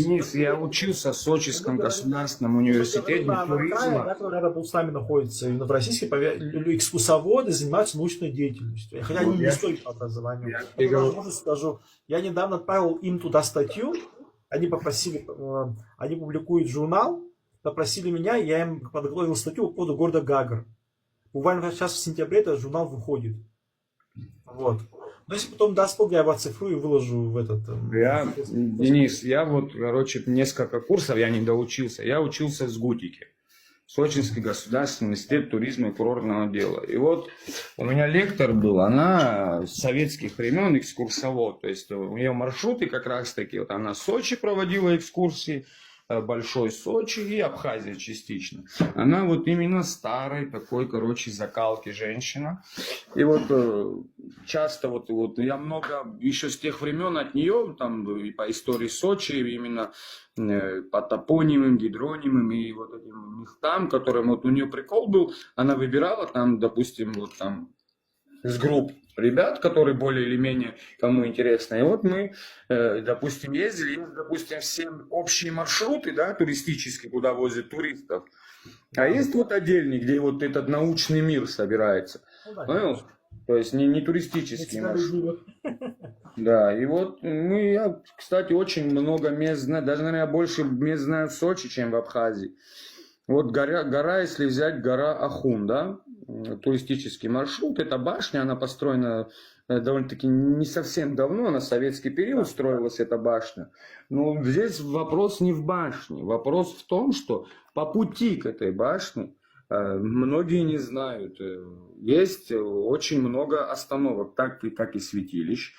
Денис, я учился в Сочинском государственном университете туризма. Который рядом с нами находится именно в Российской, экскурсоводы занимаются научной деятельностью. Хотя они Вот не я, стоят по образованию. я Я тебе даже говорю, можно скажу, я недавно отправил им туда статью, они попросили, они публикуют журнал, попросили меня, я им подготовил статью по поводу города Гагр. Буквально сейчас в сентябре этот журнал выходит. Вот. Но если потом даст Бог, я его оцифрую и выложу в этот... Денис, я вот, короче, несколько курсов я не доучился. Я учился в СГУТике. Сочинский государственный университет туризма и курортного дела. И вот у меня лектор был, она с советских времен экскурсовод. То есть у нее маршруты как раз таки, вот она в Сочи проводила экскурсии, Большой Сочи и Абхазия частично. Она вот именно старой такой, короче, закалки женщина. И вот часто вот я много еще с тех времен от нее, там и по истории Сочи, именно по топонимам, гидронимам и вот этим местам, которым вот у нее прикол был, она выбирала там, допустим, вот там с групп ребят, которые более или менее кому интересно. И вот мы, допустим, ездили, допустим, все общие маршруты, да, туристические, куда возят туристов. А есть вот отдельный, где вот этот научный мир собирается. Понял? То есть не туристический маршрут. Да, и вот я, кстати, очень много мест знаю, даже, наверное, больше мест знаю в Сочи, чем в Абхазии. Вот гора, если взять, гора Ахун, да, туристический маршрут, это башня, она построена довольно-таки не совсем давно, на советский период строилась эта башня. Но здесь вопрос не в башне, вопрос в том, что по пути к этой башне многие не знают, есть очень много остановок, так и святилищ.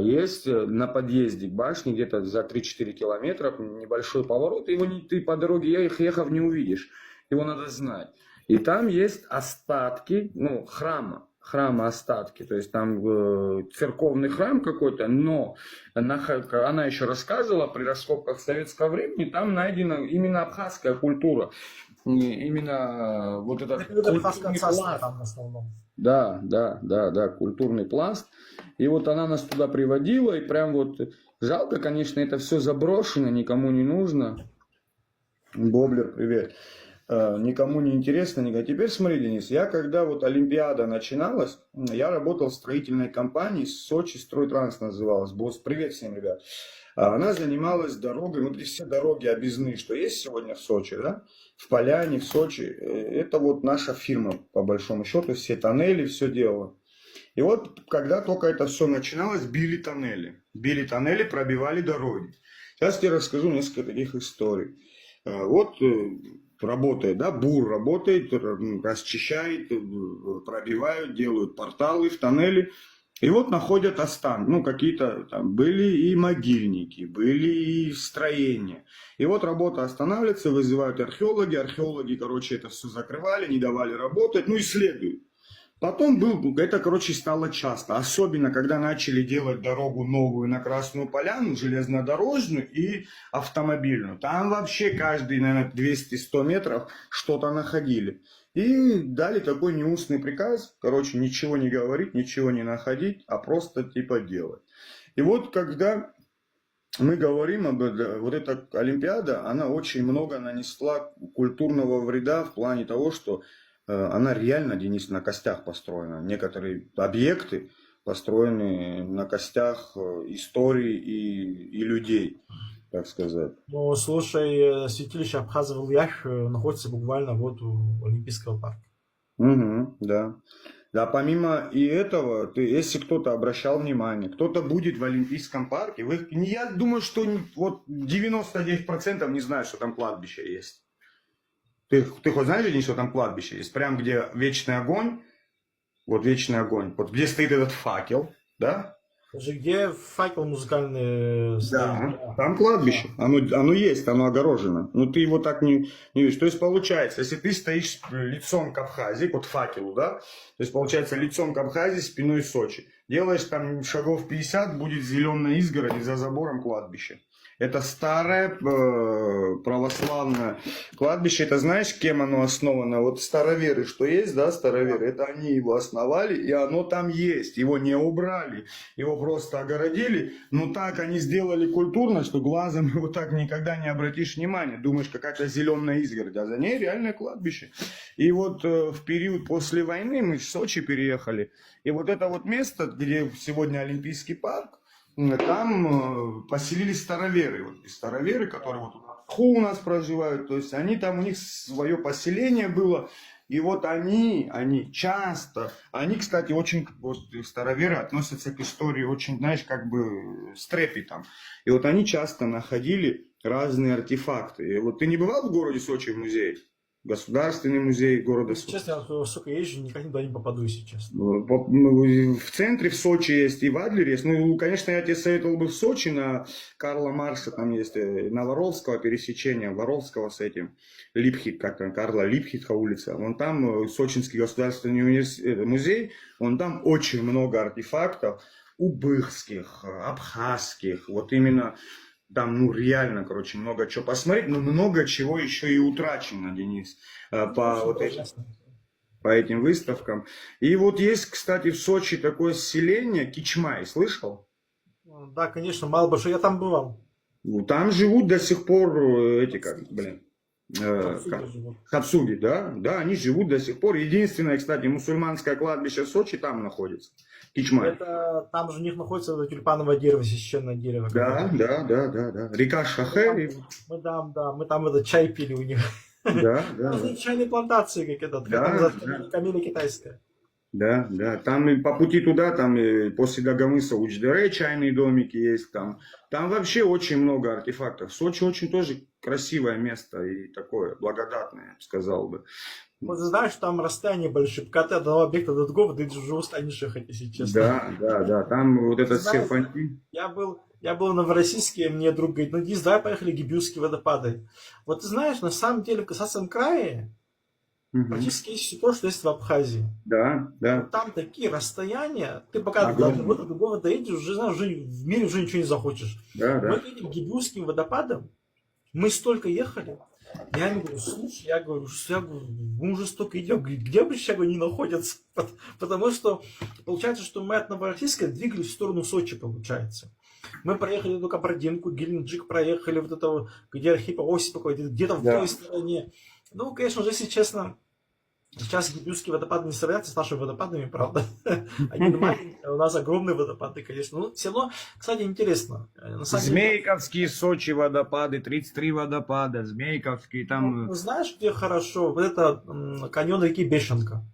Есть на подъезде к башне, где-то за 3-4 километра, небольшой поворот, его ты по дороге ехав не увидишь, его надо знать. И там есть остатки, храма остатки, то есть там церковный храм какой-то, но она еще рассказывала, при раскопках советского времени там найдена именно абхазская культура, именно вот этот культурный пласт. Там в основном. Да, культурный пласт. И вот она нас туда приводила, и прям вот жалко, конечно, это все заброшено, никому не нужно. Боблер, привет. Никому не интересно, Теперь смотри, Денис, я когда вот Олимпиада начиналась, я работал в строительной компании, Сочи Стройтранс называлась, босс, привет всем, ребят. Она занималась дорогой, вот все дороги объездные, что есть сегодня в Сочи, да, в Поляне, в Сочи, это вот наша фирма, по большому счету, все тоннели, все делала. И вот, когда только это все начиналось, били тоннели, пробивали дороги. Сейчас я расскажу несколько таких историй. Вот работает, да, БУР работает, расчищает, пробивают, делают порталы в тоннели. И вот находят останки, какие-то там были и могильники, были и строения. И вот работа останавливается, вызывают археологи, короче, это все закрывали, не давали работать, исследуют. Потом это, стало часто, особенно когда начали делать дорогу новую на Красную Поляну, железнодорожную и автомобильную. Там вообще каждые, наверное, 200-100 метров что-то находили. И дали такой неустный приказ, ничего не говорить, ничего не находить, а просто типа делать. И вот когда мы говорим об этом, вот эта Олимпиада, она очень много нанесла культурного вреда в плане того, что она реально, Денис, на костях построена. Некоторые объекты построены на костях истории и людей, так сказать. Ну, слушай, святилище Абхаза в Ильях находится буквально вот у Олимпийского парка. Угу, да. Да, помимо и этого, если кто-то обращал внимание, кто-то будет в Олимпийском парке, я думаю, что вот 99% не знают, что там кладбище есть. Ты хоть знаешь, Денис, что там кладбище есть? Прям где вечный огонь, вот где стоит этот факел, да? Где факел музыкальный стоит? Да, там кладбище, оно есть, оно огорожено. Но ты его так не видишь. То есть получается, если ты стоишь лицом к Абхазии, вот факелу, да? То есть получается лицом к Абхазии, спиной Сочи. Делаешь там шагов 50, будет зеленая изгородь, и за забором кладбище. Это старое православное кладбище. Это знаешь, кем оно основано? Вот староверы, что есть, да, староверы, это они его основали, и оно там есть. Его не убрали, его просто огородили. Но так они сделали культурно, что глазом его так никогда не обратишь внимания. Думаешь, какая-то зеленая изгородь, а за ней реальное кладбище. И вот в период после войны мы в Сочи переехали. И вот это вот место, где сегодня Олимпийский парк, там поселились староверы. Вот, и староверы, которые вот у нас проживают, то есть они там, у них свое поселение было. И вот они часто, они, кстати, очень, вот староверы относятся к истории очень, знаешь, как бы с трепетом. И вот они часто находили разные артефакты. И вот ты не бывал в городе Сочи в музее? Государственный музей города Если Сочи. честно, я столько езжу, никогда туда не попаду, если честно. В центре в Сочи есть и в Адлере есть. Ну, конечно, я тебе советовал бы в Сочи на Карла Маркса, там есть на Воровского пересечения, Воровского с этим, Липхит, как там, Карла Липхитха улица. Вон там Сочинский государственный музей, вон там очень много артефактов убыхских, абхазских, вот именно там, ну, реально, короче, много чего посмотреть, но много чего еще и утрачено, Денис, по вот этим, по этим выставкам. И вот есть, кстати, в Сочи такое селение Кичмай, слышал? Да, конечно, мало большой, я там бывал. Там живут до сих пор эти, как, блин, Отсюда живу. хапсуги, да, да, они живут до сих пор. Единственное, кстати, мусульманское кладбище в Сочи там находится, Кичмай. Это, там же у них находится это тюльпановое дерево, священное дерево. Да, да. Река Шахер. Мы там это чай пили у них. Да, Там чайные плантации, как этот, Да, как там да. камелия китайская. Да. Там и по пути туда, там и после Дагомыса Учдере чайные домики есть там. Там вообще очень много артефактов. Сочи очень тоже красивое место и такое благодатное, я бы сказал бы. Вот знаешь, там расстояние большое. Пока ты от одного объекта до другого, ты уже устанешь ехать, если честно. Да. Там вот этот Знаешь, серпантин. я был в Новороссийске, мне друг говорит, ну Денис, давай поехали в Гибюсские водопады. Вот ты знаешь, на самом деле в Касацком крае практически есть все то, что есть в Абхазии. Да. Вот там такие расстояния, ты пока до Огромное. одного до другого доедешь, уже знаешь, уже в мире уже ничего не захочешь. Мы Да. к этим Гибюсским водопадам, мы столько ехали, я ему говорю, слушай, мы уже столько идем, говорит, где обычно они находятся? Потому что получается, что мы от Новороссийска двигались в сторону Сочи, получается. Мы проехали эту Кабардинку, Геленджик проехали, вот это, где Архипа Осипа, где-то в той стороне. Ну, конечно же, если честно, сейчас Гибюсские водопады не сравнятся с нашими водопадами, правда. Они маленькие, у нас огромные водопады, конечно. Но все равно, кстати, интересно. На самом деле, Змейковские Сочи водопады, 33 водопада, Змейковские там. ну, знаешь, где хорошо? Вот это каньон реки Бешенка.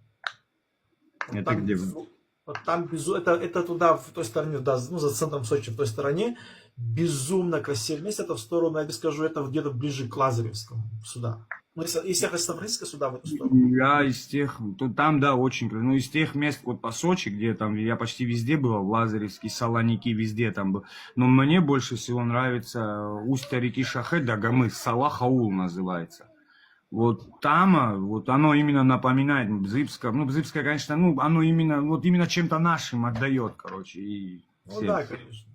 Вот Это там, где? вот там это туда, в той стороне, да, ну, за центром Сочи, в той стороне, безумно красивое место. Это в сторону, я тебе скажу, это где-то ближе к Лазаревскому, сюда. Ну, если ехать с Новороссийска сюда, в эту сторону. Я из тех, там, да, очень круто. Ну, из тех мест, вот по Сочи, где там, я почти везде был, в Лазаревске, Салоники, везде там был. Но мне больше всего нравится устье реки Шахет, Дагомыс, Салах-Аул называется. Вот там, вот оно именно напоминает Бзыбское. Ну, Бзыбское, конечно, ну, оно именно чем-то нашим отдает, короче. И Ну да, конечно.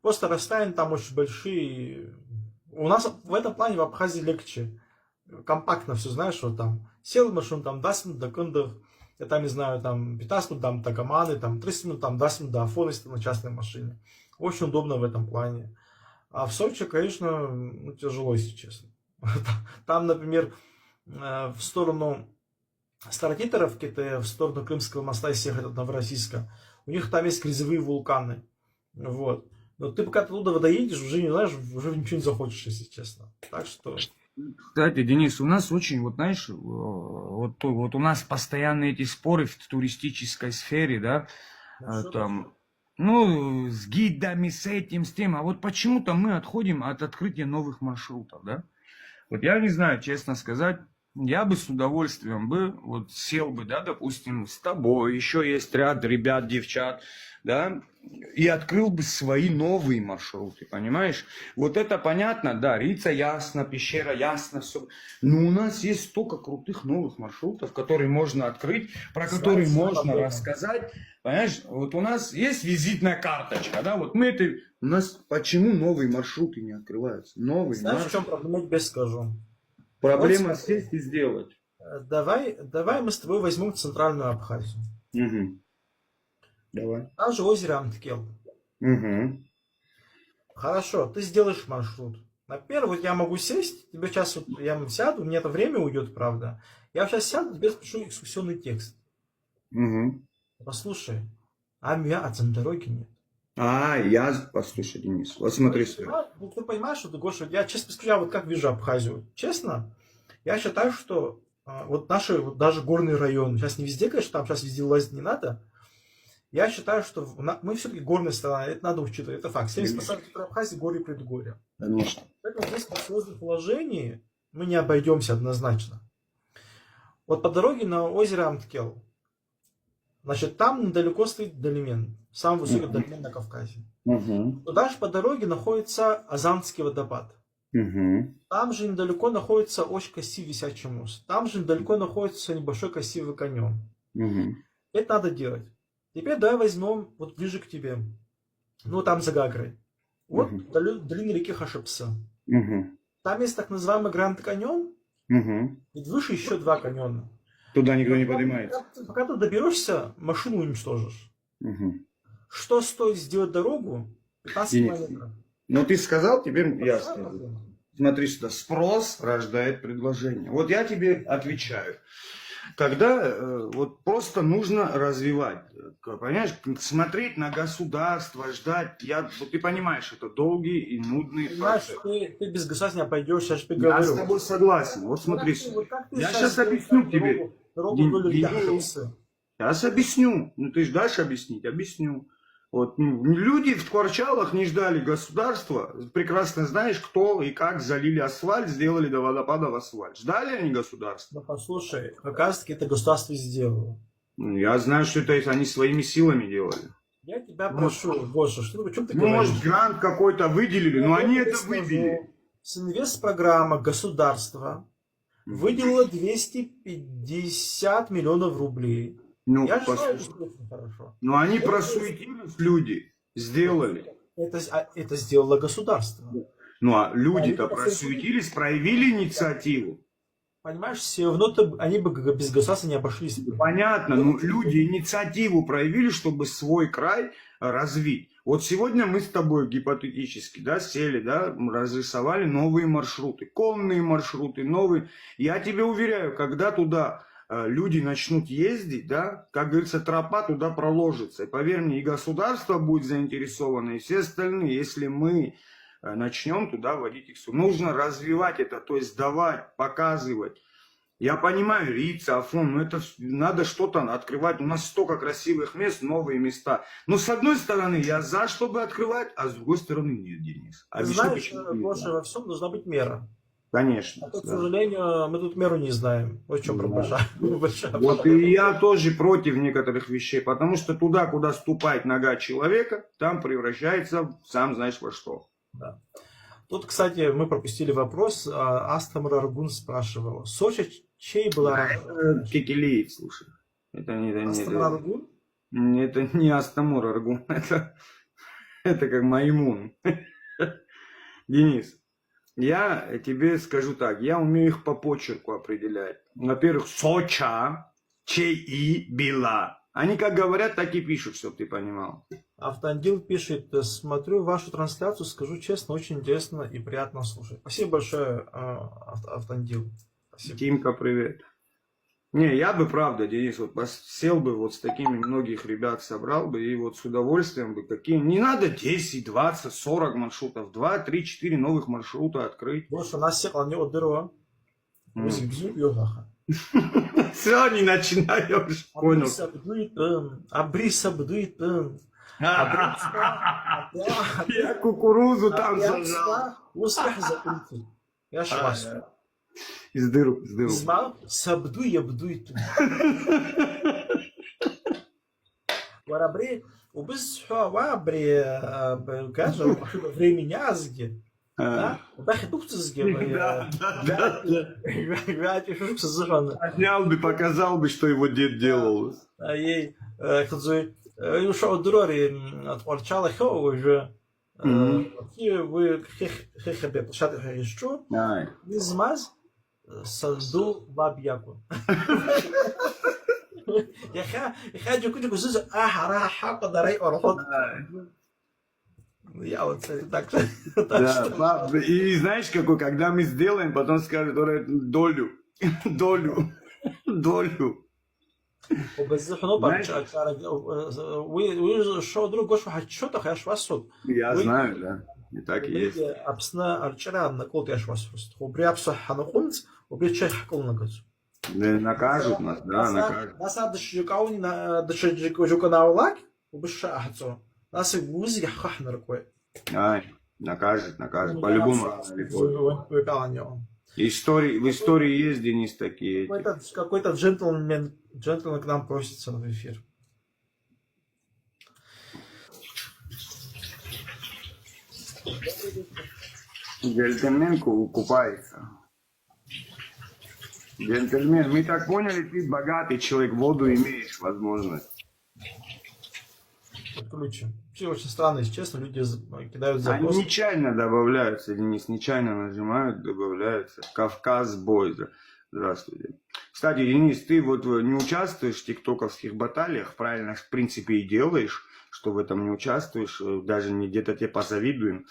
Просто расстояния там очень большие. У нас в этом плане в Абхазии легче. Компактно все, знаешь, вот там сел в машину, там 20 минут до Кындов, я там, не знаю, там 15 минут там до Каманы, там 30 минут, там 20 минут до Афона, если ты на частной машине. Очень удобно в этом плане. А в Сочи, конечно, ну, тяжело, если честно. Там, например, в сторону Старокитаровки, в сторону Крымского моста, если ехать от Новороссийска, у них там есть грязевые вулканы. Вот. Но ты пока туда доедешь, уже не знаешь, уже ничего не захочешь, если честно. Так что... Кстати, Денис, у нас очень, вот знаешь, вот у нас постоянно эти споры в туристической сфере, да, там, ну, с гидами, с этим, с тем, а вот почему-то мы отходим от открытия новых маршрутов, да? Вот я не знаю, честно сказать, я бы с удовольствием бы вот сел бы, да, допустим, с тобой, еще есть ряд ребят, девчат, да, и открыл бы свои новые маршруты, понимаешь? Вот это понятно, да, Рица ясно, пещера ясно, все. Но у нас есть столько крутых новых маршрутов, которые можно открыть, про которые Знаешь, можно проблема. рассказать. Понимаешь, вот у нас есть визитная карточка, да, вот мы это... У нас почему новые маршруты не открываются? Новые Знаешь, в маршруты. чем проблема? Я тебе скажу. Проблема Вот смотри. сесть и сделать. Давай мы с тобой возьмем Центральную Абхазию. Угу. Давай. Там же озеро Амткел. Угу. Хорошо, ты сделаешь маршрут. Во-первых, вот я могу сесть, тебе сейчас вот я сяду, мне это время уйдет, правда. Я сейчас сяду, тебе спешу экскурсионный текст. Угу. Послушай, а меня от дороги нет. Послушай, Денис, вот смотри сюда. Ты понимаешь, что ты, Гоша, я честно скажу, я вот как вижу Абхазию. Честно, я считаю, что вот наши, вот даже горные районы, сейчас не везде, конечно, там сейчас везде лазить не надо. Я считаю, что мы все-таки горная страна, это надо учитывать, это факт. 70% Абхазии горы и предгорья. Конечно. Поэтому здесь при сложном положении мы не обойдемся однозначно. Вот по дороге на озеро Амткел, значит, там недалеко стоит Долимен, самый высокий Долимен на Кавказе. Угу. Туда же по дороге находится Азанский водопад. Угу. Там же недалеко находится очень красивый висячий мост. Там же недалеко находится небольшой красивый каньон. Угу. Это надо делать. Теперь давай возьмем вот ближе к тебе. Ну, там за Гагрой. Вот долина реки Хашипса. Угу. Там есть так называемый Гранд Каньон. Угу. И выше еще два каньона. Туда никто не поднимается. Пока ты доберешься, машину уничтожишь. Угу. Что стоит сделать дорогу? 15 километров. Ну, ты сказал, теперь я скажу. Смотри сюда, спрос рождает предложение. Вот я тебе отвечаю. Когда вот просто нужно развивать, понимаешь, смотреть на государство, ждать, вот ты понимаешь, это долгий и нудный Понимаешь, процесс. ты без государства не обойдешь, я же тебе Я говорю. с тобой согласен, вот смотри, я сейчас объясню тебе. Дорогу вдоль реки Денис, Хашипсы. Сейчас объясню, ну ты же дашь объяснить, объясню. Вот, люди в Кварчалах не ждали государства, прекрасно знаешь, кто и как залили асфальт, сделали до водопада в асфальт. Ждали они государства? Ну послушай, как раз таки это государство сделало. Ну, я знаю, что это они своими силами делали. Я тебя прошу, Гоша, что, о чем ты Ну, говоришь? может, грант какой-то выделили, но они это выделили. С инвестпрограмма государства выделила 250 миллионов рублей. Ну, Я же знаю, послушай, что это хорошо. но они просуетились, люди, сделали. Это сделало государство. Ну, а люди-то просуетились, проявили инициативу. Понимаешь, все равно они бы без государства не обошлись. Понятно, но люди инициативу проявили, чтобы свой край развить. Вот сегодня мы с тобой гипотетически, да, сели, да, разрисовали новые маршруты, конные маршруты, новые. Я тебе уверяю, когда туда люди начнут ездить, да, как говорится, тропа туда проложится. И поверь мне, и государство будет заинтересовано, и все остальные, если мы начнем туда вводить их. Нужно развивать это, то есть давать, показывать. Я понимаю, Рица, Афон, но это надо что-то открывать. У нас столько красивых мест, новые места. Но с одной стороны, я за, чтобы открывать, а с другой стороны, нет, Денис. Ты знаешь, Гоша, во всем должна быть мера. Конечно. А то, к сожалению, мы тут меру не знаем. Вот в чем большая. Вот и я тоже против некоторых вещей, потому что туда, куда ступает нога человека, там превращается, сам знаешь во что. Да. Тут, кстати, мы пропустили вопрос. Астамар Аргун спрашивал. Сочи чей была? Кекелеев, слушай. Это Астамар Аргун? Это не Астамур Аргун. Это как Маймун. Денис, я тебе скажу так. Я умею их по почерку определять. Во-первых, Соча, Чей, Била. Они как говорят, так и пишут, чтобы ты понимал. Автандил пишет, смотрю вашу трансляцию, скажу честно, очень интересно и приятно слушать. Спасибо большое, Автандил. Спасибо. Тимка, привет. Не, я бы, правда, Денис, вот сел бы вот с такими многих ребят, собрал бы, и вот с удовольствием бы какие... Не надо 10, 20, 40 маршрутов, 2, 3, 4 новых маршрута открыть. Больше у нас всех не отдырва. Все, не начинаешь, понял. Абрис абдуйтын. Я кукурузу там зажал. Я ошибаюсь. Издыру. Измал сабду ябдуйту. Варабри, убыз вабри, кажа, времени азги. Да? Бахи тухцизги. Да. Гвати шушцизжан. Снял бы, показал бы, что его дед делал. Ей, хадзуй, шо дрори отворчала хо уже. Вы хехебе площадь хешчу. Ай. Измаз саду бабьяку. Я хочу кузу ахара хакадарай орхот. Я вот так Да, и знаешь, какой, когда мы сделаем, потом скажут, долю. وبزحنو برجع вы шо друг гош хачота хаш васуд. Я знаю, да. И так и есть. Апсна арчара на кол яш васуд. Убри апса ханухунц, убри чай хакол нагаз. Накажут нас, да, накажут. Нас дшикауни на дшикука на улак, убиша ахцо. Нас гузи хахнер кой. Ай, накажет. По-любому. В истории есть, Денис, такие. Какой-то джентльмен к нам просится в эфир. Джентльмен купается. Джентльмен, мы так поняли, ты богатый человек, воду имеешь возможность. Ключи. Вообще очень странно, если честно, люди кидают Они запрос. нечаянно добавляются, Денис, нечаянно нажимают, добавляются. Кавказ Бойза. Здравствуйте. Кстати, Денис, ты вот не участвуешь в тиктоковских баталиях, правильно, в принципе, и делаешь, что в этом не участвуешь, даже не где-то тебе позавидуем,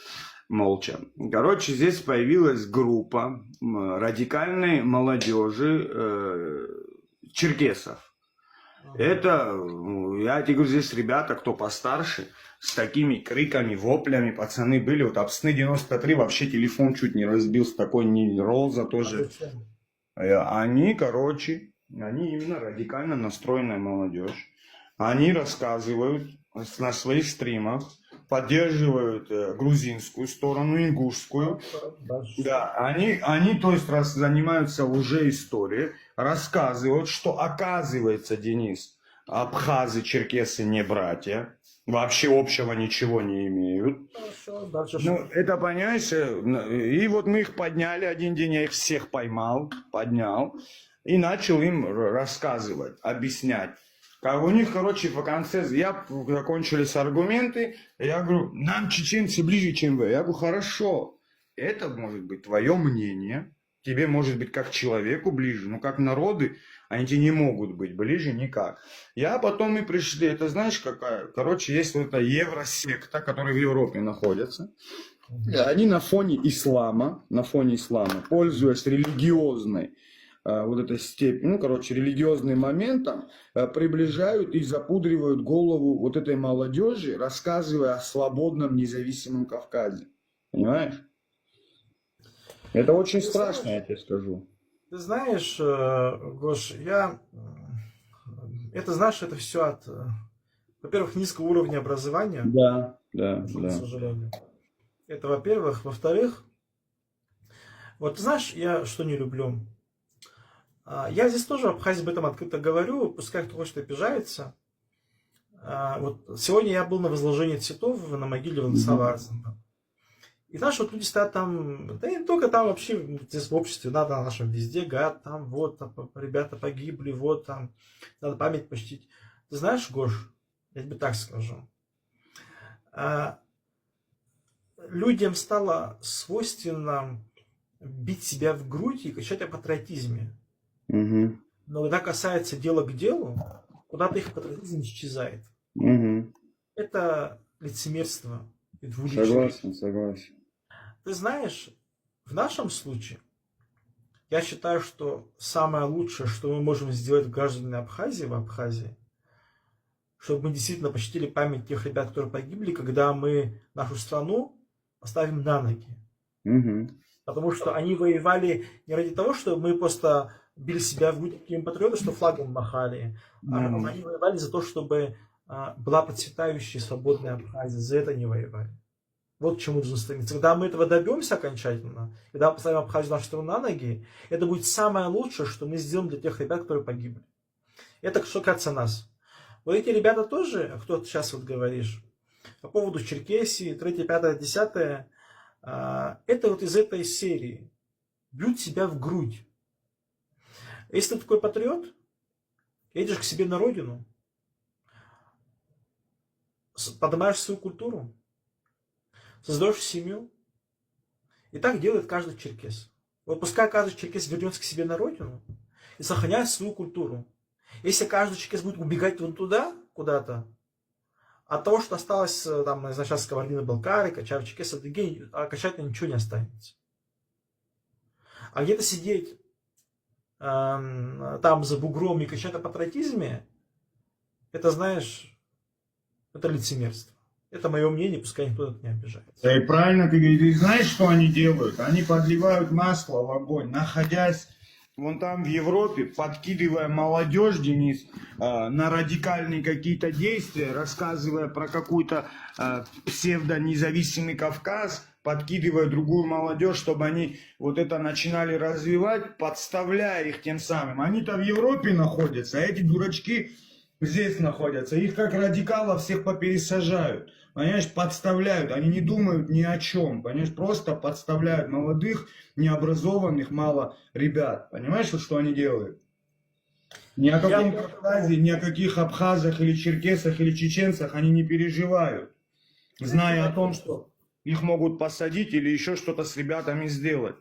молча. Короче, здесь появилась группа радикальной молодежи черкесов. Это, я тебе говорю, здесь ребята, кто постарше, с такими криками, воплями, пацаны были. Вот Апсны 93 вообще телефон чуть не разбил, с такой Роза тоже. Они, короче, они именно радикально настроенная молодежь. Они рассказывают на своих стримах, поддерживают грузинскую сторону, ингушскую. Да, они то есть, занимаются уже историей, рассказывают, что оказывается, Денис, абхазы, черкесы не братья, вообще общего ничего не имеют. Хорошо, дальше Ну, это, понимаешь, и вот мы их подняли, один день я их всех поднял, и начал им рассказывать, объяснять. Как у них, короче, в конце, закончились аргументы, я говорю, нам чеченцы ближе, чем вы. Я говорю, хорошо, это может быть твое мнение, тебе может быть как человеку ближе, но как народы, они тебе не могут быть ближе никак. Потом мы пришли, это знаешь какая, короче, есть вот эта евросекта, которая в Европе находится. Они на фоне ислама, пользуясь религиозной вот этой степени, религиозным моментом, приближают и запудривают голову вот этой молодежи, рассказывая о свободном независимом Кавказе. Понимаешь? Это очень страшно, я тебе скажу. Ты знаешь, Гош, это все от, во-первых, низкого уровня образования. Да. К сожалению. Это, во-первых. Во-вторых, вот ты знаешь, я что не люблю. Я здесь тоже в Абхазии об этом открыто говорю, пускай кто хочет обижается. Вот сегодня я был на возложении цветов на могиле Владислава Арзенова. И знаешь, вот люди стоят там, да и не только там, вообще здесь в обществе, надо на нашем везде, говорят, там, вот, там, ребята погибли, вот, там, надо память почтить. Ты знаешь, Гош, я тебе так скажу, людям стало свойственно бить себя в грудь и кричать о патриотизме. Угу. Но когда касается дела к делу, куда-то их патриотизм исчезает. Угу. Это лицемерство и двуличие. Согласен. Ты знаешь, в нашем случае, я считаю, что самое лучшее, что мы можем сделать гражданами Абхазии в Абхазии, чтобы мы действительно почтили память тех ребят, которые погибли, когда мы нашу страну поставим на ноги. Угу. Потому что они воевали не ради того, что мы просто били себя в грудь такими патриоты, что флагом махали. Они воевали за то, чтобы была процветающая свободная Абхазия. За это они воевали. Вот к чему нужно стремиться. Когда мы этого добьемся окончательно, когда мы поставим Абхазию нашу страну на ноги, это будет самое лучшее, что мы сделаем для тех ребят, которые погибли. Это что касается нас. Вот эти ребята тоже, кто ты сейчас вот говоришь, по поводу Черкесии, 3, 5, 10, это вот из этой серии. Бьют себя в грудь. Если ты такой патриот, едешь к себе на родину, поднимаешь свою культуру, создаешь семью, и так делает каждый черкес. Вот пускай каждый черкес вернется к себе на родину и сохраняет свою культуру. Если каждый черкес будет убегать вон туда, куда-то, от того, что осталось, там, не знаю, сейчас Кабардино-Балкарии, Качар, Черкес, Адыгей, окончательно ничего не останется. А где-то сидеть там за бугром и кричать о патриотизме, это, знаешь, это лицемерство. Это мое мнение, пускай никто это не обижается. Да и правильно ты говоришь, и знаешь, что они делают? Они подливают масло в огонь, находясь вон там в Европе, подкидывая молодежь, Денис, на радикальные какие-то действия, рассказывая про какой-то псевдонезависимый Кавказ, подкидывая другую молодежь, чтобы они вот это начинали развивать, подставляя их тем самым. Они-то в Европе находятся, а эти дурачки здесь находятся. Их как радикалов всех попересажают. Понимаешь, подставляют. Они не думают ни о чем. Понимаешь, просто подставляют молодых, необразованных, мало ребят. Понимаешь, вот что они делают? Ни о каком Кавказе, ни о каких абхазах или черкесах или чеченцах они не переживают. Зная о том, что их могут посадить или еще что-то с ребятами сделать.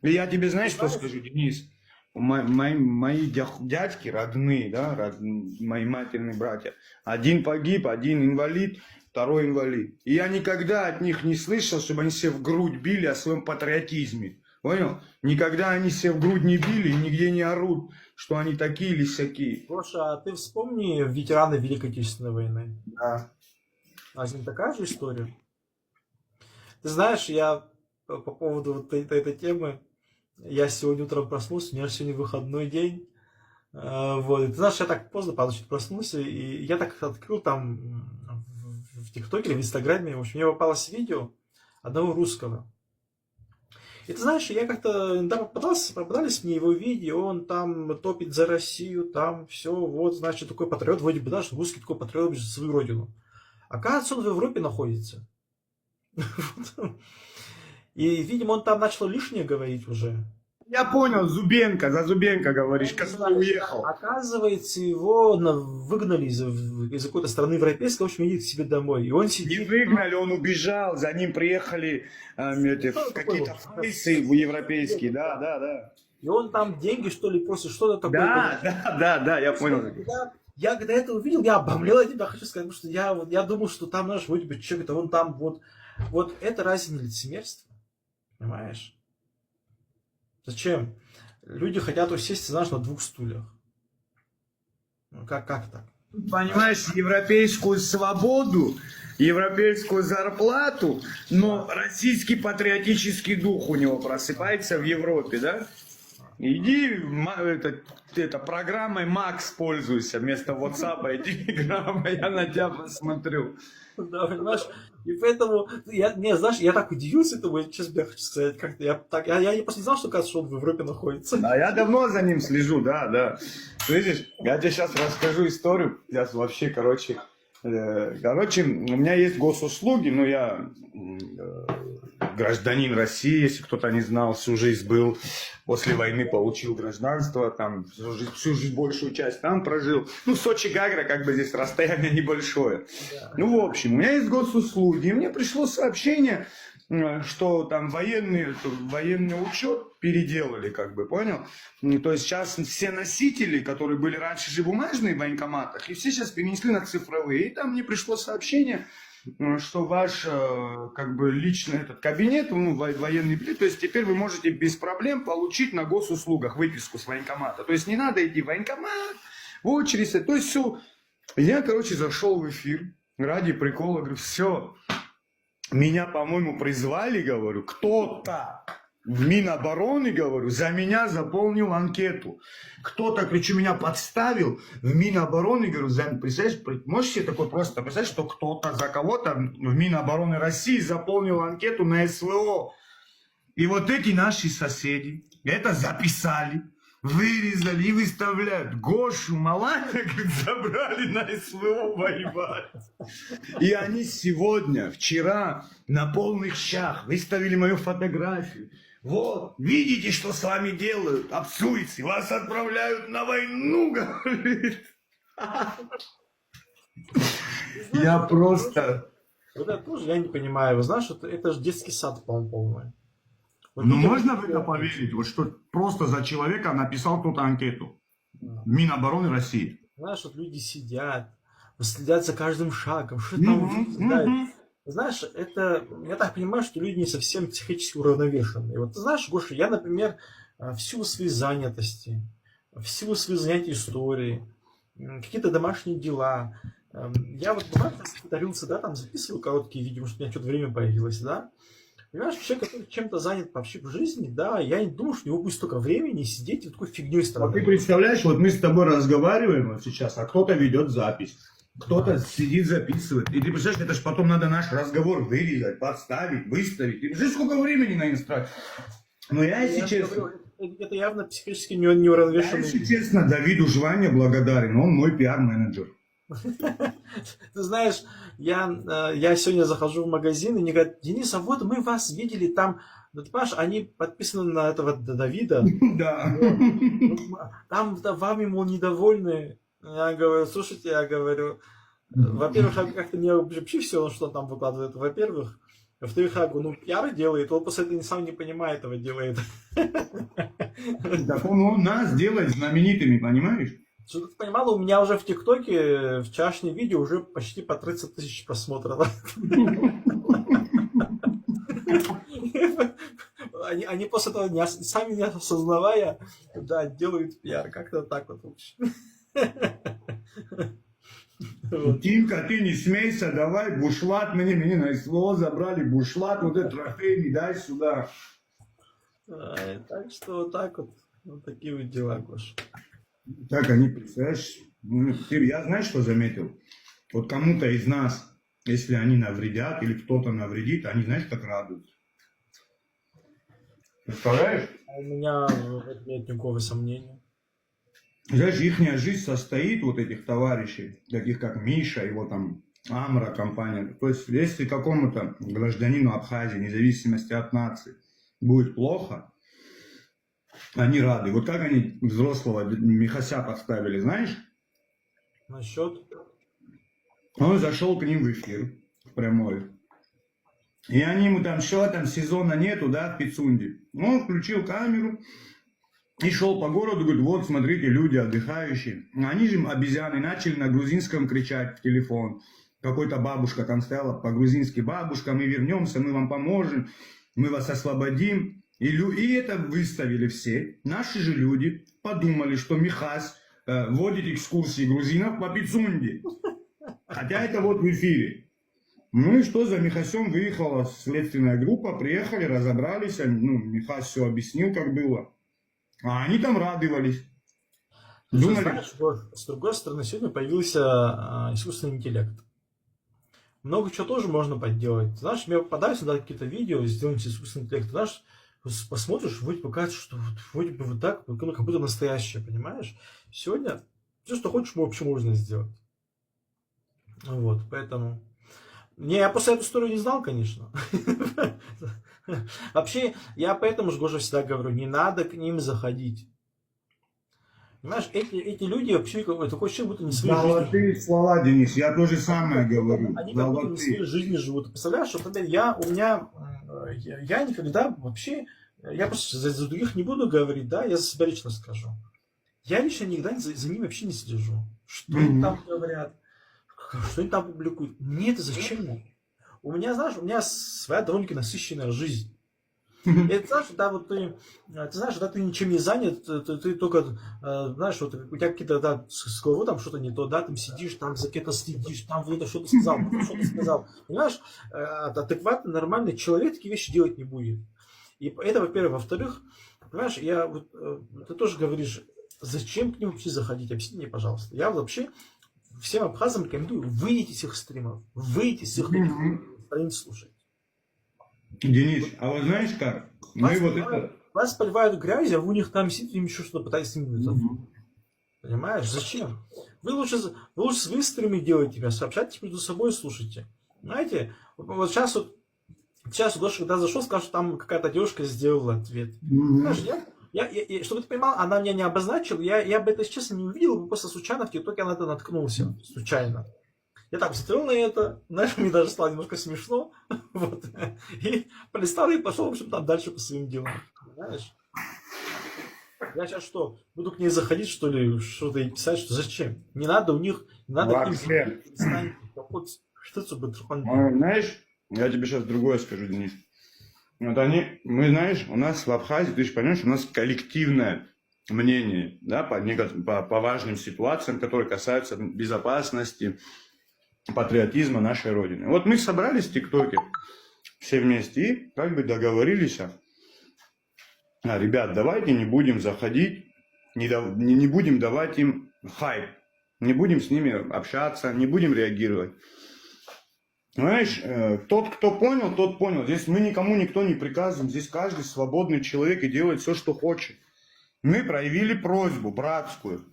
И я тебе, знаешь, что скажу, Денис? Мои дядьки родные, да, мои матерные братья, один погиб, один инвалид, второй инвалид. И я никогда от них не слышал, чтобы они себе в грудь били о своем патриотизме. Понял? Никогда они себе в грудь не били и нигде не орут, что они такие или сякие. Гоша, а ты вспомни ветераны Великой Отечественной войны. Да. А с ним такая же история? Ты знаешь, я по поводу вот этой темы, я сегодня утром проснулся, у меня сегодня выходной день. Вот. И ты знаешь, я так поздно, правда, проснулся, и я так открыл там в ТикТоке или в Инстаграме, в общем, мне попалось видео одного русского. И ты знаешь, я как-то, да, попадались мне его видео, он там топит за Россию, там все, вот, значит, такой патриот, вроде бы, да, что русский такой патриот за свою родину. Оказывается, он в Европе находится. И, видимо, он там начал лишнее говорить уже. Я понял, Зубенко, за Зубенко говоришь, который уехал. Оказывается, его выгнали из какой-то страны европейской, в общем, едет к себе домой. И он Не сидит... выгнали, он убежал, за ним приехали какие-то фейсы европейские, да. И он там деньги, что ли, просит, что-то такое. Да, я понял. Я когда это увидел, я обомлел, я тебе хочу сказать, потому что я думал, что там, знаешь, вроде бы человек, он там вот это разве не лицемерство? Понимаешь? Зачем? Люди хотят усесть, знаешь, на 2 стульях. Ну, как так? Понимаешь, европейскую свободу, европейскую зарплату, но российский патриотический дух у него просыпается в Европе, да? Иди, это программой Макс пользуйся вместо WhatsApp и Telegram, я на тебя посмотрю. Да, понимаешь? И поэтому, знаешь, я так удивился этому, сейчас я хочу сказать, как-то я просто не знал, что, кажется, что он в Европе находится. А я давно за ним слежу, да. Слышишь, я тебе сейчас расскажу историю, сейчас вообще, короче, у меня есть госуслуги, но я гражданин России, если кто-то не знал, всю жизнь был, после войны получил гражданство, там всю жизнь большую часть там прожил. Ну, Сочи-Гагра, как бы здесь расстояние небольшое. Да. Ну, в общем, у меня есть госуслуги, и мне пришло сообщение, что там военный учет переделали, как бы, понял? То есть сейчас все носители, которые были раньше же бумажные в военкоматах, и все сейчас перенесли на цифровые. И там мне пришло сообщение, что ваш как бы личный этот кабинет, военный билет, то есть теперь вы можете без проблем получить на госуслугах выписку с военкомата. То есть не надо идти в военкомат, в очередь, то есть все. Я, короче, зашел в эфир ради прикола, говорю, все, меня, по-моему, призвали, говорю, кто-то в Минобороны, говорю, за меня заполнил анкету. Кто-то, кричу, меня подставил в Минобороны, говорю, представляешь, можешь себе такое просто представить, что кто-то за кого-то в Минобороны России заполнил анкету на СВО. И вот эти наши соседи это записали, вырезали и выставляют. Гошу Маланя забрали на СВО воевать. И они сегодня, вчера на полных щах выставили мою фотографию. Вот, видите, что с вами делают, абсуйцы, вас отправляют на войну, говорит. Я просто... Вот это тоже я не понимаю. Вы знаешь, это же детский сад, по-моему, полный. Вот Ну люди можно вот- в это поверить, вот что просто за человека написал кто-то анкету. Да. Минобороны России. Знаешь, вот люди сидят, следят за каждым шагом, что там вылезает. Знаешь, это, я так понимаю, что люди не совсем психически уравновешены. И вот ты знаешь, Гоша, я, например, в силу своей занятости, в силу своих занятий историей, какие-то домашние дела, я вот бывает, какие-то рилсы, да, там записываю короткие видео, потому что у меня что-то время появилось, да. Понимаешь, человек, который чем-то занят вообще в жизни, да, я не думаю, что у него будет столько времени сидеть и такой фигней А ты страдать. представляешь, вот мы с тобой разговариваем вот сейчас, а кто-то ведет запись, кто-то сидит записывает. И ты представляешь, это же потом надо наш разговор вырезать, подставить, выставить. Ты представляешь, сколько времени на инстаграм? Но я, если честно, говорю, это явно психически я, неуравновешенный. если честно, Давиду Жване благодарен, он мой пиар-менеджер. Ты знаешь, я сегодня захожу в магазин, и мне говорят: Денис, а вот мы вас видели там, ну, ты понимаешь, они подписаны на этого Давида, Да. там вами, мол, недовольны. Я говорю: слушайте, я говорю, во-первых, как-то мне вообще все, что он там выкладывает, во-первых. Во-вторых, я говорю, ну, пиар делает, он после этого сам не понимает этого делает. Так он нас делает знаменитыми, понимаешь? Чтобы ты понимала, у меня уже в ТикТоке вчерашнее видео уже почти по 30 тысяч просмотров. Они после этого, сами не осознавая, да, делают пиар. Как-то так вот вообще. Вот. Тимка, ты не смейся, давай, бушлат мне на СВО забрали, бушлат, вот этот трофейный, дай сюда. Так что вот так вот. Вот такие вот дела, Гоша. Так они, представляешь, ну, я знаешь, что заметил? Вот кому-то из нас, если они навредят или кто-то навредит, они, знаешь, как радуются. Представляешь? А у меня в этом нет никакого сомнения. Знаешь, ихняя жизнь состоит, вот этих товарищей, таких как Миша, его там Амра компания. То есть, если какому-то гражданину Абхазии, вне зависимости от нации, будет плохо, они рады. Вот как они взрослого Михася подставили, знаешь? Насчет... Он зашел к ним в эфир, в прямой. И они ему там, что там, сезона нету, да, в Пицунде. Он включил камеру и шел по городу, говорит: вот, смотрите, люди отдыхающие. Они же, обезьяны, начали на грузинском кричать в телефон. Какой-то бабушка там стояла по-грузински: бабушка, мы вернемся, мы вам поможем, мы вас освободим. И это выставили все. Наши же люди подумали, что Михась водит экскурсии грузинов по Пицунде. Хотя это вот в эфире. Ну и что, за Михасем выехала следственная группа, приехали, разобрались, ну, Михась все объяснил, как было. А они там радовались. Думали... Знаешь, с другой стороны, сегодня появился искусственный интеллект. Много чего тоже можно подделать. Знаешь, мне попадаются сюда какие-то видео, сделанные с искусственным интеллектом. Знаешь, посмотришь, вроде бы кажется, что вроде бы вот так, ну, как будто настоящее, понимаешь? Сегодня все, что хочешь, вообще можно сделать. Вот, поэтому... Я просто эту историю не знал, конечно. Вообще, я поэтому же, Гоша, всегда говорю, не надо к ним заходить. Понимаешь, эти люди вообще, такое ощущение, будто не своей жизнью. Золотые слова, Денис, я то же самое говорю. Они как будто не своей жизнью живут. Представляешь, что, например, я никогда вообще, я просто за других не буду говорить, да, я за себя лично скажу. Я лично никогда за ними вообще не слежу. Что они там говорят, что они там публикуют. Мне это зачем? У меня, знаешь, у меня своя довольно-таки насыщенная жизнь. И ты знаешь, да, вот ты знаешь, когда ты ничем не занят, ты только, знаешь, вот у тебя какие-то, да, с головой там что-то не то, да, там сидишь, там за кем-то следишь, там кто-то что-то сказал, кто-то что-то сказал. Понимаешь, адекватный, нормальный человек такие вещи делать не будет. И это, во-первых. Во-вторых, понимаешь, ты тоже говоришь, зачем к ним вообще заходить? Объясни мне, пожалуйста. Я вообще всем абхазам рекомендую, выйдите с их стримов, выйдите с их страниц слушать. Денис, а вот знаешь как? Мы вот это... Вас поливают грязью, а вы у них там сидите, им еще что-то пытаетесь с ними. Понимаешь? Зачем? Вы лучше свои стримы делайте, общайтесь между собой и слушайте. Знаете, вот сейчас Гоша, когда зашел, сказал, что там какая-то девушка сделала ответ. Знаешь, чтобы ты понимал, она меня не обозначила, я бы это, честно, не увидел, просто случайно в ТикТоке на это наткнулся. Случайно. Я так посмотрел на это, знаешь, мне даже стало немножко смешно, вот, и полистал и пошел, в общем, там дальше по своим делам, знаешь. Я сейчас что, буду к ней заходить, что ли, что-то ей писать, что зачем? Не надо у них, не надо к ним знаешь, я тебе сейчас другое скажу, Денис. Вот мы, знаешь, у нас в Абхазии, ты же понимаешь, у нас коллективное мнение, да, по важным ситуациям, которые касаются безопасности, патриотизма нашей Родины. Вот мы собрались в ТикТоке все вместе и как бы договорились, ребят, давайте не будем заходить, не будем давать им хайп, не будем с ними общаться, не будем реагировать. Знаешь, тот, кто понял, тот понял. Здесь мы никто не приказываем, здесь каждый свободный человек и делает все, что хочет. Мы проявили просьбу братскую.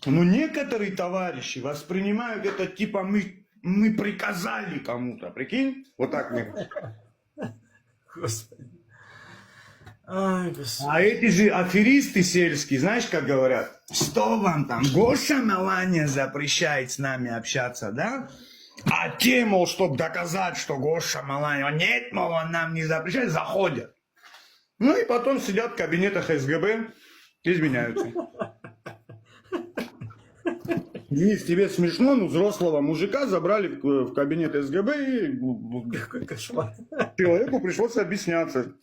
Но некоторые товарищи воспринимают это типа мы приказали кому-то, прикинь? Вот так мне. Господи. Ай, Господи. А эти же аферисты сельские, знаешь, как говорят? Что вам там, Гоша Маланя запрещает с нами общаться, да? А те, мол, чтобы доказать, что Гоша Маланя, нет, мол, он нам не запрещает, заходят. Ну и потом сидят в кабинетах СГБ и изменяются. Денис, тебе смешно, но взрослого мужика забрали в кабинет СГБ и Какой кошмар. человеку пришлось объясняться.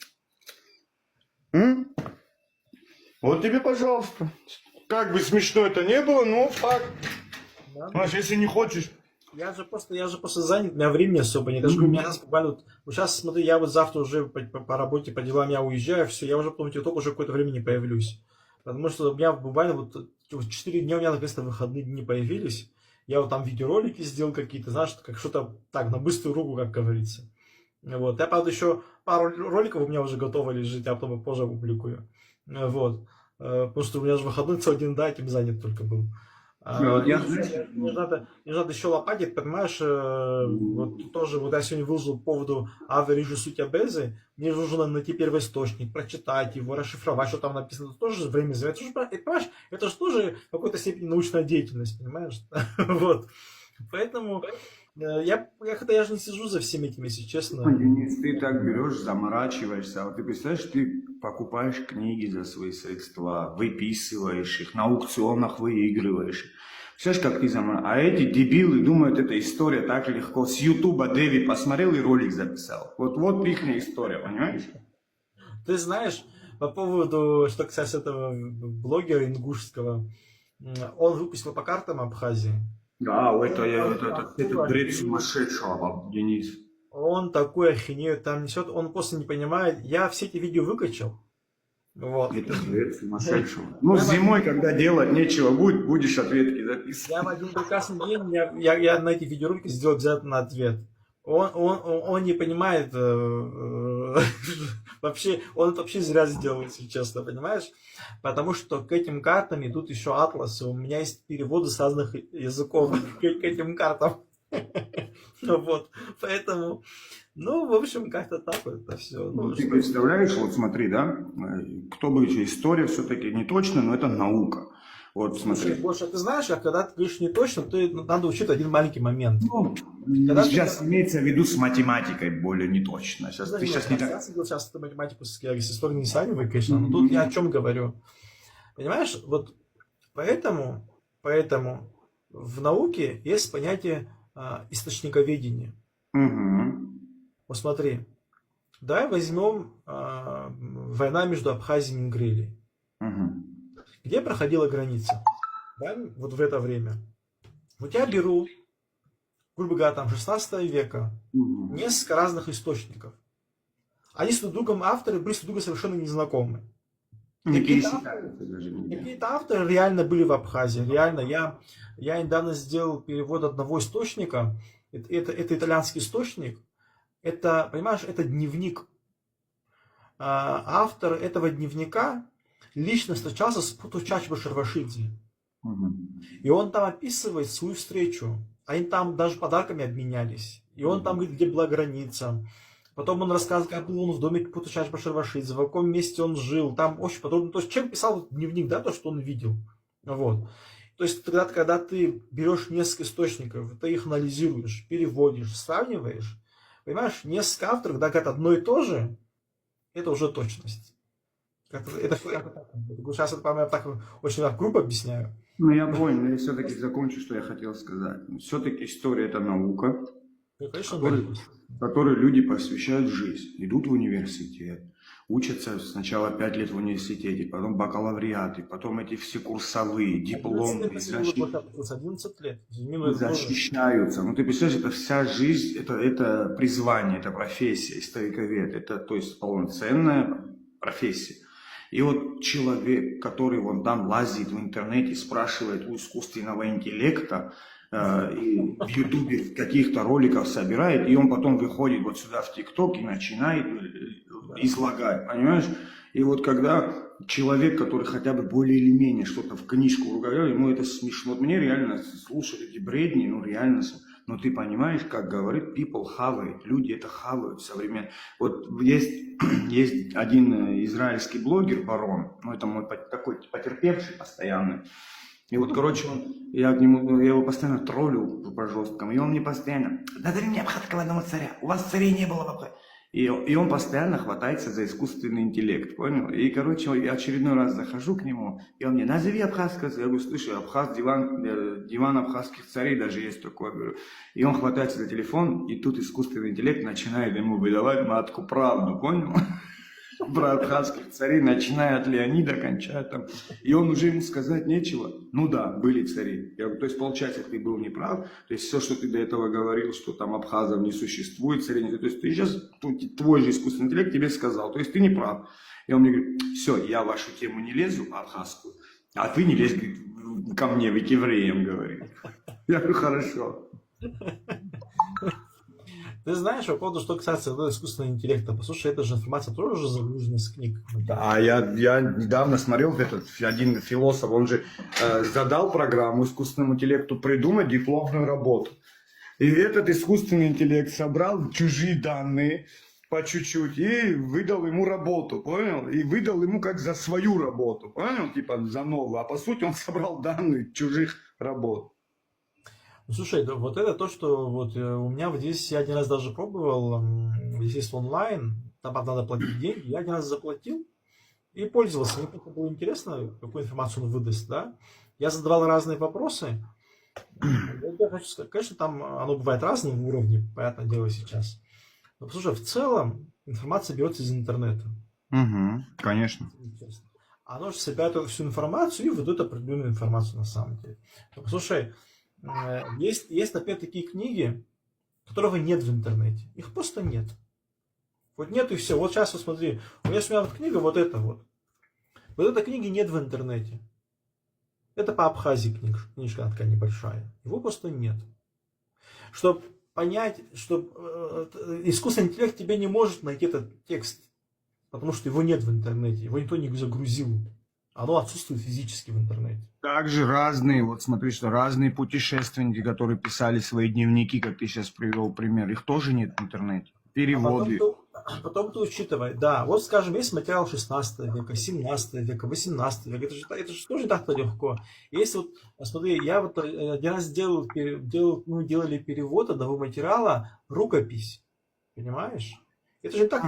Вот тебе, пожалуйста. Как бы смешно это не было, но факт. Да, Маш, если не хочешь... Я же просто занят, у меня времени особо нет. Даже у меня буквально вот сейчас, смотри, я вот завтра уже по работе, по делам я уезжаю, все, я уже потом ТикТок уже какое-то время не появлюсь. Потому что у меня буквально вот 4 дня у меня наконец-то выходные дни появились. Я вот там видеоролики сделал какие-то, знаешь, как что-то так, на быструю руку, как говорится. Вот. Я, правда, еще пару роликов у меня уже готово лежит, я потом позже опубликую. Вот. Потому что у меня же выходной целый день, да, этим занят только был. Мне надо еще лопатить, понимаешь, вот тоже, вот я сегодня выложил по поводу Аве Рижу Сутя Безы, мне нужно найти первоисточник, прочитать его, расшифровать, что там написано, это тоже время занимает, понимаешь, это же тоже в какой-то степени научная деятельность, понимаешь, вот, поэтому я же не сижу за всеми этими, если честно. Денис, ты так берешь, заморачиваешься, а вот ты представляешь, ты покупаешь книги за свои средства, выписываешь их, на аукционах выигрываешь. Представляешь, как ты заморачиваешься? А эти дебилы думают, эта история так легко. С Ютуба Дэви посмотрел и ролик записал. Вот их история, понимаешь? Ты знаешь, по поводу, что касается этого блогера ингушского, он выпустил по картам Абхазии. Да, это бред сумасшедшего, Денис. Он такую ахинею там несет, он просто не понимает. Я все эти видео выкачал. Вот. Это бред сумасшедшего. Ну, зимой, когда делать нечего будет, будешь ответки записывать. Я в один прекрасный день, я на эти видеоролики сделал обязательно ответ. Он не понимает вообще, он это вообще зря сделал, если честно, понимаешь? Потому что к этим картам идут еще атласы. У меня есть переводы с разных языков к этим картам. Вот, поэтому, ну, в общем, как-то так вот это все. Ну, ты представляешь, вот смотри, да, кто бы еще, история все-таки не точно, но это наука. Вот, смотри. Гоша, ты знаешь, когда ты говоришь не точно, то надо учить один маленький момент. Ну, сейчас имеется в виду с математикой более не точно. Сейчас, ты сейчас не так... Сейчас это математику с историей не сравнивай, конечно, но тут я о чем говорю. Понимаешь, вот поэтому в науке есть понятие источниковедения. Вот смотри, давай возьмем война между Абхазией и Мингрелией. Где проходила граница? Да, вот в это время. Вот я беру, грубо говоря, там 16 века, несколько разных источников. Они с друг другом, авторы, были с друг другом совершенно незнакомы. Не Какие-то пересекаются даже нигде. Какие-то авторы реально были в Абхазии. Реально, я недавно сделал перевод одного источника. Это итальянский источник. Это, понимаешь, это дневник. Автор этого дневника лично встречался с Путучач Башарвашидзе. Мгм. И он там описывает свою встречу. Они там даже подарками обменялись. И он там говорит, где была граница. Потом он рассказывает, как был он в доме Путучач Башарвашидзе, в каком месте он жил. Там очень подробно. То есть, чем писал дневник, да, то, что он видел. Вот. То есть, тогда, когда ты берешь несколько источников, ты их анализируешь, переводишь, сравниваешь, понимаешь, несколько авторов, когда говорят одно и то же, это уже точность. Сейчас это, по-моему, так очень грубо объясняю. Ну, я понял, я все-таки закончу, что я хотел сказать. Все-таки история – это наука, Конечно, которой люди посвящают жизнь. Идут в университет, учатся сначала 5 лет в университете, потом бакалавриаты, потом эти все курсовые, дипломы, 11 лет. защищаются. Ну, ты представляешь, это вся жизнь, это призвание, это профессия, историковед, это, то есть, полноценная профессия. И вот человек, который вон там лазит в интернете, спрашивает у искусственного интеллекта, и в Ютубе каких-то роликов собирает, и он потом выходит вот сюда в ТикТок и начинает излагать, понимаешь? И вот когда человек, который хотя бы более или менее что-то в книжку ругает, ему это смешно. Вот мне реально слушать эти бредни, ну реально, но ты понимаешь, как говорит, people хавают, люди это хавают современно. Вот есть один израильский блогер, Барон, ну это мой такой потерпевший постоянный. И вот, короче, я его постоянно троллю по жесткому, и он мне постоянно, назови мне абхазского одного царя, у вас царей не было в Абхазии. И он постоянно хватается за искусственный интеллект, понял? И, короче, я очередной раз захожу к нему, и он мне, назови абхазского царя. Я говорю, слушай, диван абхазских царей даже есть такой, говорю. И он хватается за телефон, и тут искусственный интеллект начинает ему выдавать матку правду, понял? Про абхазских царей, начиная от Леонида, кончая там. И он уже ему сказать нечего. Ну да, были цари. Я говорю, то есть, получается, ты был неправ. То есть, все, что ты до этого говорил, что там абхазов не существует, царей не... То есть, ты сейчас, твой же искусственный интеллект тебе сказал. То есть, ты не прав. И он мне говорит, все, я в вашу тему не лезу, абхазскую, а ты не лезь ко мне, ведь евреям, говорит. Я говорю, хорошо. Ты знаешь, по поводу, что касается искусственного интеллекта, послушай, эта же информация тоже уже загружена с книг. Да, я недавно смотрел, один философ, он же задал программу искусственному интеллекту придумать дипломную работу. И этот искусственный интеллект собрал чужие данные по чуть-чуть и выдал ему работу, понял? И выдал ему как за свою работу, понял? Типа за новую. А по сути он собрал данные чужих работ. Ну, слушай, вот это то, что вот у меня вот здесь, я один раз даже пробовал, здесь онлайн, там надо платить деньги, я один раз заплатил и пользовался. Мне просто было интересно, какую информацию он выдаст, да. Я задавал разные вопросы. Я хочу сказать, конечно, там оно бывает разным в уровне, понятное дело, сейчас. Но, послушай, в целом информация берется из интернета. Угу, конечно. Оно же собирает всю информацию и выдает определенную информацию на самом деле. Но, послушай, есть опять такие книги, которого нет в интернете. Их просто нет. Вот нет и все. Вот сейчас вот смотри, у меня вот книга, вот эта вот. Вот этой книги нет в интернете. Это по Абхазии книжка, она такая небольшая. Его просто нет. Чтобы понять, что искусственный интеллект тебе не может найти этот текст, потому что его нет в интернете, его никто не загрузил. Оно отсутствует физически в интернете. Также разные, вот смотри, что разные путешественники, которые писали свои дневники, как ты сейчас привел пример, их тоже нет в интернете. Переводы. Потом ты учитывай, да, вот скажем, есть материал 16 века, 17 века, 18 века, это же тоже так-то легко. Есть вот, смотри, я вот один раз делали перевод одного материала, рукопись, понимаешь? Это же так.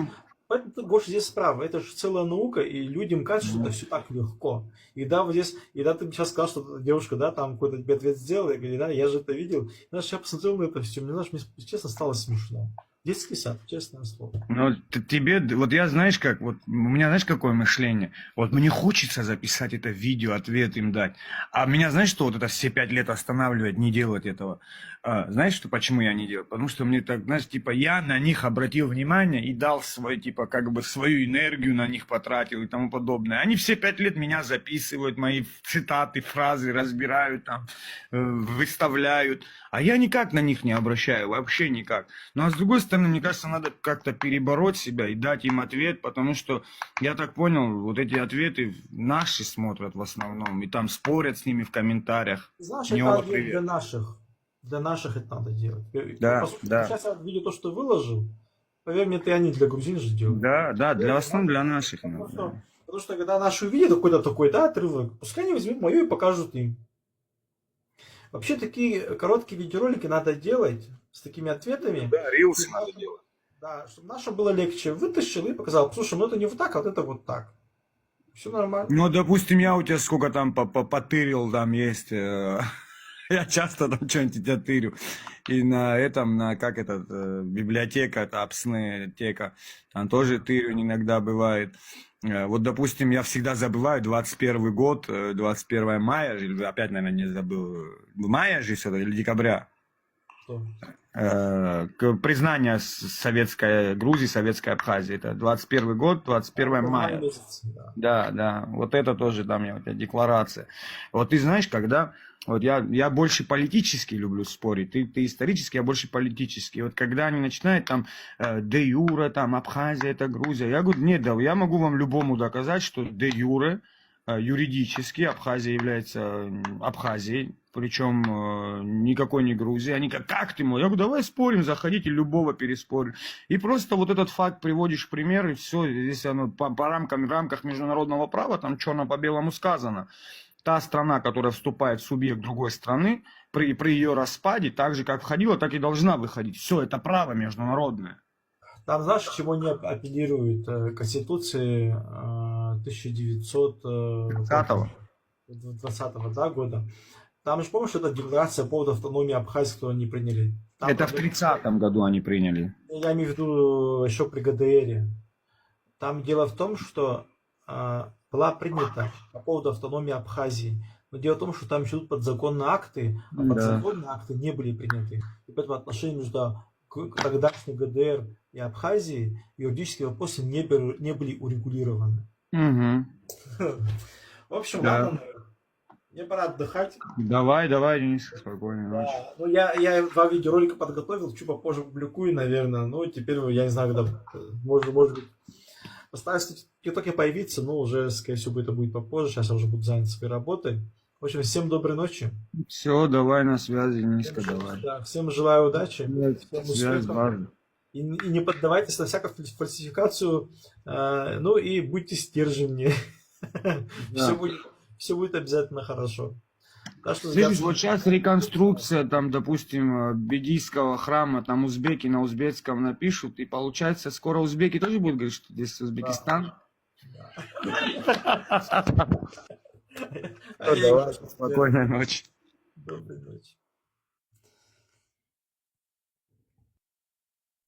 Поэтому ты, Гоша, здесь справа. Это же целая наука, и людям кажется, что это все так легко. И да, вот здесь, и да, ты сейчас сказал, что девушка, да, там какой-то тебе ответ сделала, я говорю, да, я же это видел. И, знаешь, я посмотрел на это все, мне, знаешь, мне честно стало смешно. Детский сад, честное слово. Ну, тебе, вот я, знаешь, как, вот у меня, знаешь, какое мышление? Вот мне хочется записать это видео, ответ им дать. А меня, знаешь, что вот это все 5 лет останавливает, не делать этого? Знаешь, что, почему я не делаю? Потому что мне так, знаешь, типа, я на них обратил внимание и дал свой, типа, как бы свою энергию на них потратил и тому подобное. Они все 5 лет меня записывают, мои цитаты, фразы разбирают там, выставляют. А я никак на них не обращаю, вообще никак. Ну, а с другой стороны, мне кажется, надо как-то перебороть себя и дать им ответ, потому что, я так понял, вот эти ответы наши смотрят в основном, и там спорят с ними в комментариях. Знаешь, Неова, это привет. для наших. Для наших это надо делать. Да, Поскольку да. сейчас я видел то, что выложил, поверь мне, это я не для грузин же делаю. Да, да, в основном для наших. Потому что когда наши увидят какой-то такой, да, отрывок, пускай они возьмут мое и покажут им. Вообще такие короткие видеоролики надо делать с такими ответами. Да, рилсы надо делать. Да, чтобы нашим было легче. Вытащил и показал, слушай, ну это не вот так, а вот это вот так. Все нормально. Ну, допустим, я у тебя сколько там потырил, там есть. Я часто там что-нибудь тебя тырю. И на этом, на как этот, библиотека, это апснетека, там тоже тырю иногда бывает. Вот, допустим, я всегда забываю 21 год, 21 мая, или опять, наверное, не забыл, мая же все или декабря. Что? Признание советской Грузии, советской Абхазии. Это 21 год, 21 мая. Месяц, да. Да, да, вот это тоже там у тебя декларация. Вот ты знаешь, когда, вот я больше политически люблю спорить, ты исторически, я больше политически. Вот когда они начинают там де юре, там Абхазия, это Грузия, я говорю, нет, да, я могу вам любому доказать, что де юре, юридически Абхазия является Абхазией, причем никакой не Грузии. Они как ты мой? Я говорю, давай спорим, заходите, любого переспорим. И просто вот этот факт приводишь в пример, и все, здесь оно в рамках международного права, там черно по белому сказано. Та страна, которая вступает в субъект другой страны, при ее распаде, так же, как входила, так и должна выходить. Все, это право международное. Там, знаешь, к чему они апеллируют? Конституции 1920 да, года. Там же, помнишь, это декларация по поводу автономии Абхазии, которую они приняли? Там, Это в 30-м году они приняли. я имею в виду еще при ГДР. Там дело в том, что была принята по поводу автономии Абхазии. Но дело в том, что там еще идут подзаконные акты, а Да. подзаконные акты не были приняты. И поэтому отношения между тогдашней ГДР и Абхазией юридические вопросы не были урегулированы. Угу. В общем, Да. ладно, мне пора отдыхать. Давай, Денис, спокойной ночи. Да, ну, я 2 видеоролика подготовил, чуть попозже публикую, наверное. Ну, теперь я не знаю, когда, может быть, постараюсь в ТикТоке появиться, но уже, скорее всего, это будет попозже. Сейчас я уже буду занят своей работой. В общем, всем доброй ночи. Все, давай на связи, Дениска, давай. Да, всем желаю удачи. Всем Связь успехов. важна. И не поддавайтесь на всякую фальсификацию. Ну и будьте сдержаннее. Все будет обязательно хорошо. Так что, Видишь, вот сейчас реконструкция, там, допустим, Бедийского храма, там узбеки на узбекском напишут, и получается, скоро узбеки тоже будут говорить, что здесь Узбекистан. Давай, Спокойной ночи. доброй ночи.